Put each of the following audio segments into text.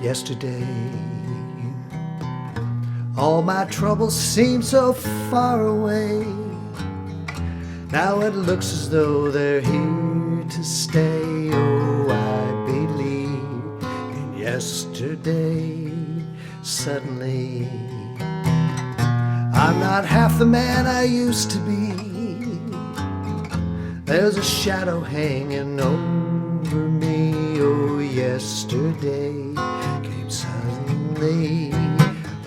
yesterday. All my troubles seem so far away. Now it looks as though they're here to stay. Oh, I believe in yesterday. Suddenly, I'm not half the man I used to be. There's a shadow hanging over me. Oh, yesterday came suddenly.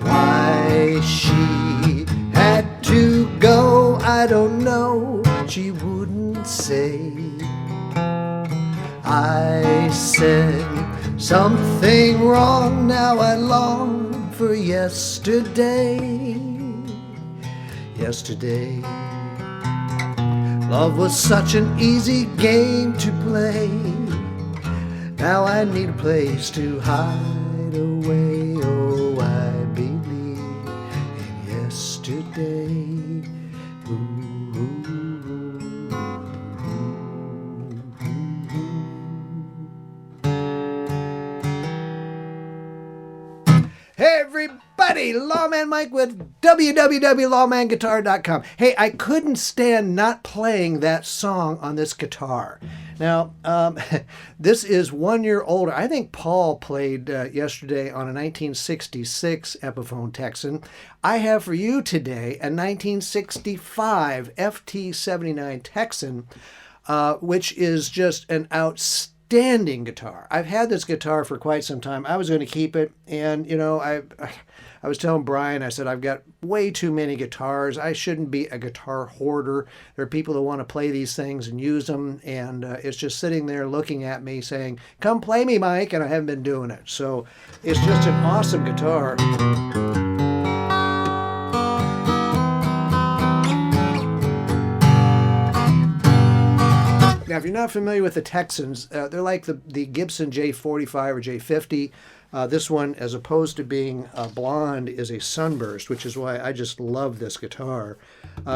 Why she had to go, I don't know. She wouldn't say. I said something wrong. Now I long for yesterday. Yesterday, love was such an easy game to play. Now I need a place to hide away. Oh, I believe in yesterday. Hey everybody, Lawman Mike with www.lawmanguitar.com. Hey, I couldn't stand not playing that song on this guitar. Now, this is 1 year older. I think Paul played yesterday on a 1966 Epiphone Texan. I have for you today a 1965 FT79 Texan, which is just an outstanding guitar. I've had this guitar for quite some time. I was going to keep it, and you know, I was telling Brian, I said, I've got way too many guitars. I shouldn't be a guitar hoarder. There are people that want to play these things and use them, and it's just sitting there looking at me saying, come play me, Mike, and I haven't been doing it. So it's just an awesome guitar. Now, if you're not familiar with the Texans, they're like the Gibson J45 or J50. This one, as opposed to being blonde, is a sunburst, which is why I just love this guitar.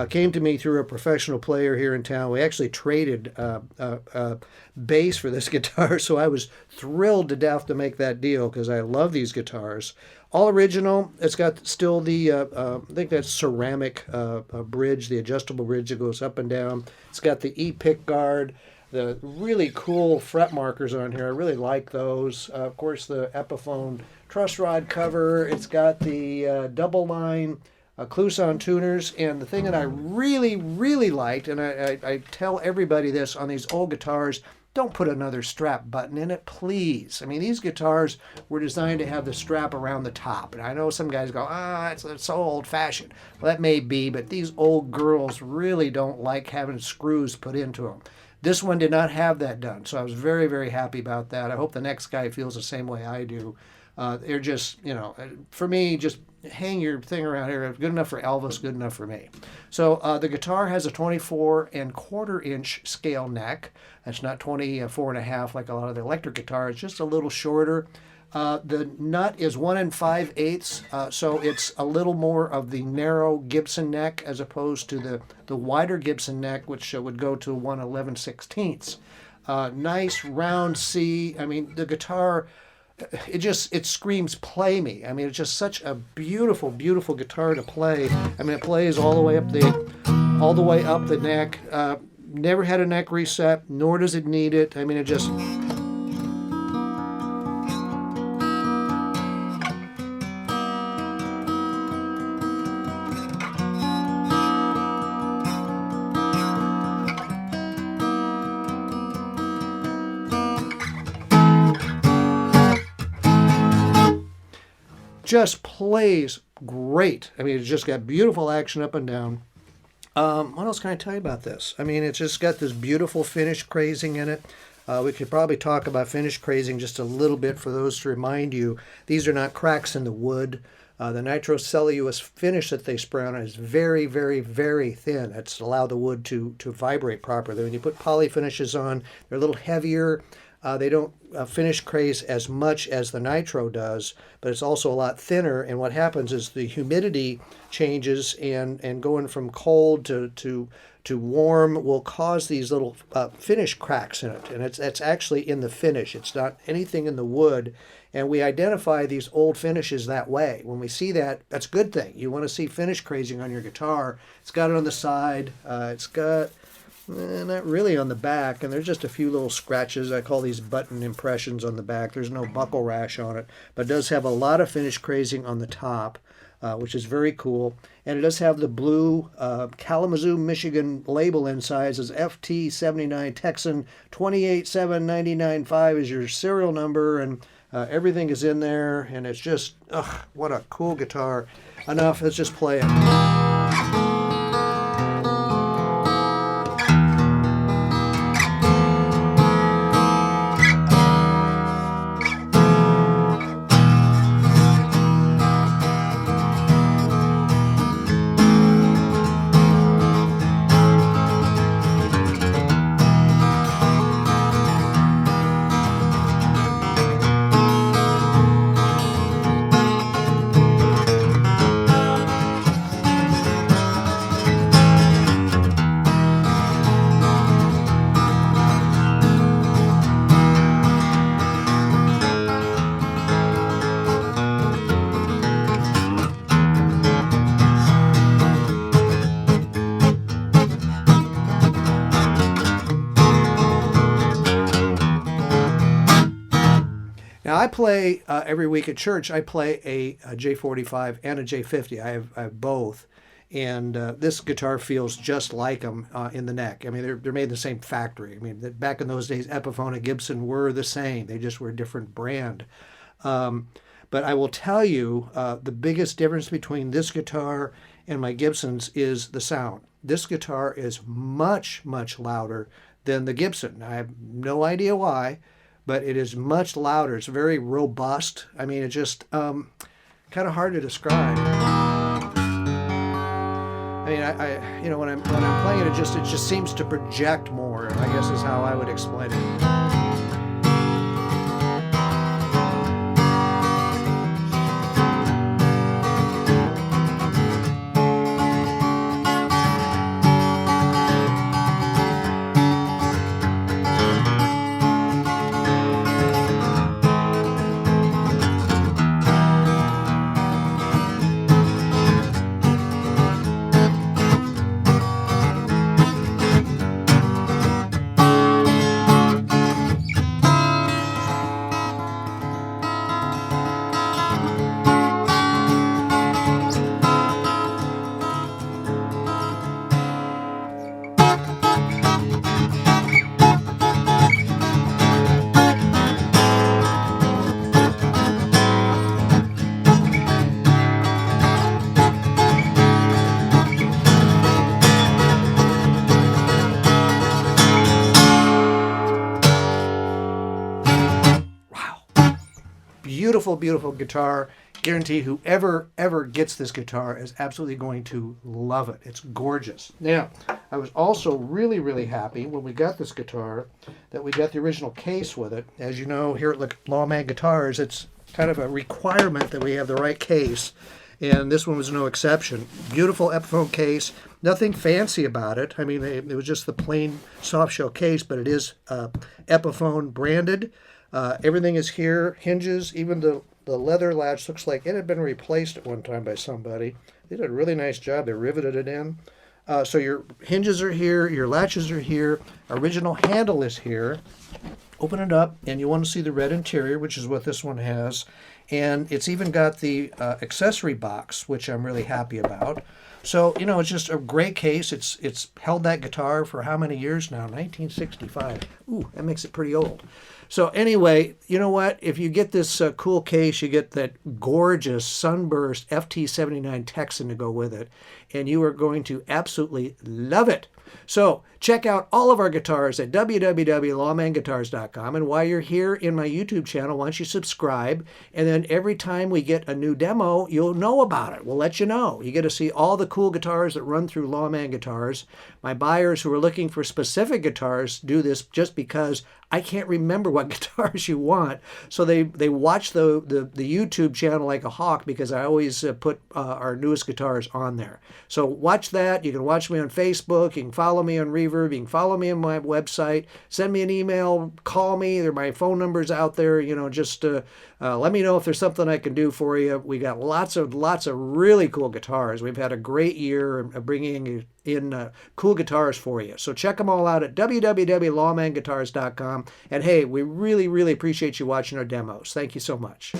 Came to me through a professional player here in town. We actually traded bass for this guitar, so I was thrilled to death to make that deal because I love these guitars. All original. It's got still the, I think that's ceramic bridge, the adjustable bridge that goes up and down. It's got the E-pick guard, the really cool fret markers on here. I really like those. Of course, the Epiphone truss rod cover. It's got the double line Clouson tuners. And the thing that I really, really liked, and I tell everybody this on these old guitars, don't put another strap button in it, please. I mean, these guitars were designed to have the strap around the top. And I know some guys go, it's so old-fashioned. Well, that may be, but these old girls really don't like having screws put into them. This one did not have that done, so I was very, very happy about that. I hope the next guy feels the same way I do. They're just, you know, for me, just hang your thing around here. Good enough for Elvis, good enough for me. So the guitar has a 24¼ scale neck. That's not 24½ like a lot of the electric guitars, just a little shorter. The nut is 1 5/8, so it's a little more of the narrow Gibson neck as opposed to the wider Gibson neck, which would go to 1 11/16. Nice round C. I mean, the guitar, it screams play me. I mean, it's just such a beautiful, beautiful guitar to play. I mean, it plays all the way up the neck. Never had a neck reset, nor does it need it. I mean, it just... just plays great. I mean, it's just got beautiful action up and down. What else can I tell you about this? I mean, it's just got this beautiful finish crazing in it. We could probably talk about finish crazing just a little bit for those to remind you. These are not cracks in the wood. The nitrocellulose finish that they spray on it is very, very, very thin. It's allowed the wood to vibrate properly. When you put poly finishes on, they're a little heavier. They don't finish craze as much as the nitro does, but it's also a lot thinner. And what happens is the humidity changes, and going from cold to warm will cause these little finish cracks in it. And it's actually in the finish. It's not anything in the wood. And we identify these old finishes that way. When we see that, that's a good thing. You want to see finish crazing on your guitar. It's got it on the side. It's got not really on the back, and there's just a few little scratches. I call these button impressions on the back. There's no buckle rash on it, but it does have a lot of finish crazing on the top, which is very cool. And it does have the blue Kalamazoo, Michigan label inside. It says FT79 Texan 287995 is your serial number, and everything is in there, and it's just, what a cool guitar. Enough, let's just play it. Now, I play every week at church. I play a J45 and a J50. I have both, and this guitar feels just like them in the neck. I mean, they're made in the same factory. I mean, back in those days, Epiphone and Gibson were the same. They just were a different brand. But I will tell you, the biggest difference between this guitar and my Gibsons is the sound. This guitar is much, much louder than the Gibson. I have no idea why, but it is much louder. It's very robust. I mean, it's just kind of hard to describe. I mean, I when I'm playing it, it just seems to project more, I guess is how I would explain it. Beautiful, beautiful guitar. Guarantee whoever ever gets this guitar is absolutely going to love it. It's gorgeous. Now, I was also really, really happy when we got this guitar that we got the original case with it. As you know, here at Lawman Guitars, it's kind of a requirement that we have the right case, and this one was no exception. Beautiful Epiphone case. Nothing fancy about it. I mean, it was just the plain soft shell case, but it is Epiphone branded. Everything is here, hinges, even the leather latch looks like it had been replaced at one time by somebody. They did a really nice job. They riveted it in. So your hinges are here, your latches are here, original handle is here. Open it up, and you want to see the red interior, which is what this one has. And it's even got the accessory box, which I'm really happy about. So, you know, it's just a great case. It's held that guitar for how many years now? 1965. Ooh, that makes it pretty old. So anyway, you know what? If you get this cool case, you get that gorgeous Sunburst FT79 Texan to go with it, and you are going to absolutely love it. So check out all of our guitars at www.lawmanguitars.com. And while you're here in my YouTube channel, why don't you subscribe? And then every time we get a new demo, you'll know about it. We'll let you know. You get to see all the cool guitars that run through Lawman Guitars. My buyers who are looking for specific guitars do this just because I can't remember what guitars you want. So they watch the YouTube channel like a hawk, because I always put our newest guitars on there. So watch that. You can watch me on Facebook. You can follow me on Reverb. You can follow me on my website. Send me an email. Call me. My phone number's out there. Just let me know if there's something I can do for you. We got lots of really cool guitars. We've had a great year bringing in cool guitars for you. So check them all out at www.lawmanguitars.com. And hey, we really, really appreciate you watching our demos. Thank you so much.